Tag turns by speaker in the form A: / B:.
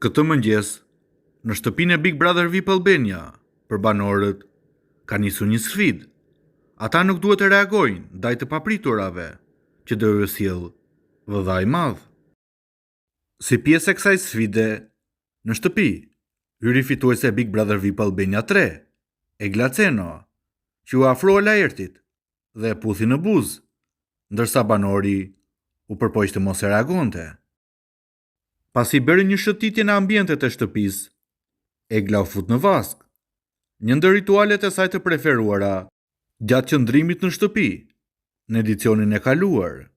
A: Këtë mëngjes, në shtëpinë e Big Brother VIP Albania, për banorët, ka nisur një sfidë. Ata nuk duhet të reagojnë ndaj të papriturave që do ju sjellë vëllai i madh. Si pjesë e kësaj sfide, në shtëpi, hyri fituese e Big Brother VIP Albania 3, Egla Ceno, që u afroi Laertit dhe e puthi në buzë, ndërsa banori u përpoq të mos e reagonte. Pasi bëri një shëtitje në ambientet e shtëpisë, Egla u fut në vask, një ndër ritualet e saj të preferuara gjatë qëndrimit në shtëpi në edicionin e kaluar.